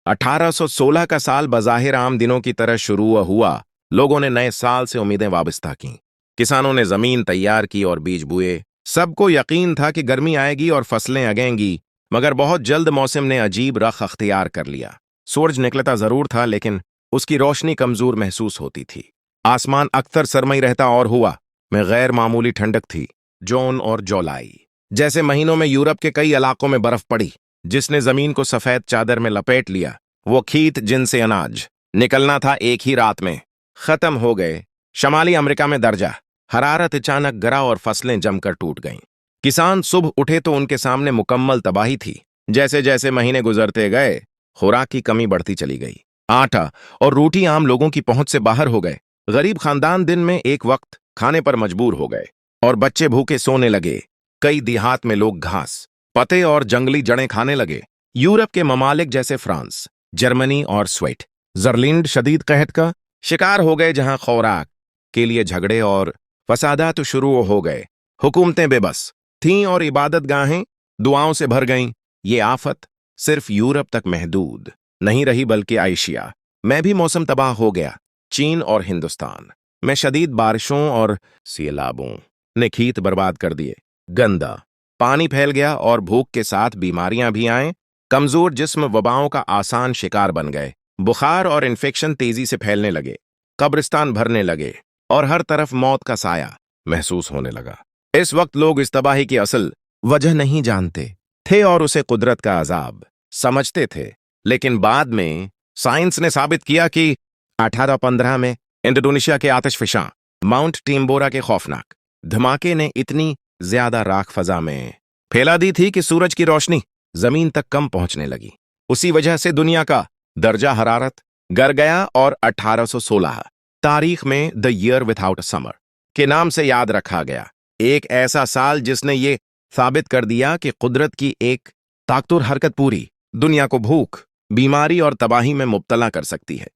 1816 का साल बज़ाहिर आम दिनों की तरह शुरू हुआ। लोगों ने नए साल से उम्मीदें वाबस्ता की। किसानों ने जमीन तैयार की और बीज बुए। सबको यकीन था कि गर्मी आएगी और फसलें उगेंगी, मगर बहुत जल्द मौसम ने अजीब रख अख्तियार कर लिया। सूरज निकलता जरूर था, लेकिन उसकी रोशनी कमजोर महसूस होती थी। आसमान अख्तर सरमई रहता और हुआ में गैर मामूली ठंडक थी। जून और जुलाई जैसे महीनों में यूरोप के कई इलाकों में बर्फ पड़ी, जिसने जमीन को सफेद चादर में लपेट लिया। वो खेत जिनसे अनाज निकलना था एक ही रात में खत्म हो गए। शमाली अमेरिका में दर्जा हरारत अचानक गिरा और फसलें जमकर टूट गईं। किसान सुबह उठे तो उनके सामने मुकम्मल तबाही थी। जैसे जैसे महीने गुजरते गए, खुराक की कमी बढ़ती चली गई। आटा और रोटी आम लोगों की पहुंच से बाहर हो गए। गरीब खानदान दिन में एक वक्त खाने पर मजबूर हो गए और बच्चे भूखे सोने लगे। कई देहात में लोग घास, पत्ते और जंगली जड़ें खाने लगे। यूरोप के ममालिक जैसे फ्रांस, जर्मनी और स्विट्जरलैंड शदीद कहत का शिकार हो गए, जहां खुराक के लिए झगड़े और फसादात शुरू हो गए। हुकूमतें बेबस थीं और इबादत गाहें दुआओं से भर गईं। ये आफत सिर्फ यूरोप तक महदूद नहीं रही, बल्कि एशिया में भी मौसम तबाह हो गया। चीन और हिंदुस्तान में शदीद बारिशों और सैलाबों ने खेत बर्बाद कर दिए। गंदा पानी फैल गया और भूख के साथ बीमारियां भी आए। कमजोर जिस्म वबाओं का आसान शिकार बन गए। बुखार और इन्फेक्शन तेजी से फैलने लगे। कब्रिस्तान भरने लगे और हर तरफ मौत का साया महसूस होने लगा। इस वक्त लोग इस तबाही की असल वजह नहीं जानते थे और उसे कुदरत का अजाब समझते थे। लेकिन बाद में साइंस ने साबित किया कि 1815 में इंडोनेशिया के आतिशफिशां माउंट टिम्बोरा के खौफनाक धमाके ने इतनी ज्यादा राख फजा में फैला दी थी कि सूरज की रोशनी जमीन तक कम पहुंचने लगी। उसी वजह से दुनिया का दर्जा हरारत गिर गया और 1816 तारीख में the year without a summer के नाम से याद रखा गया। एक ऐसा साल जिसने ये साबित कर दिया कि कुदरत की एक ताकतवर हरकत पूरी दुनिया को भूख, बीमारी और तबाही में मुब्तला कर सकती है।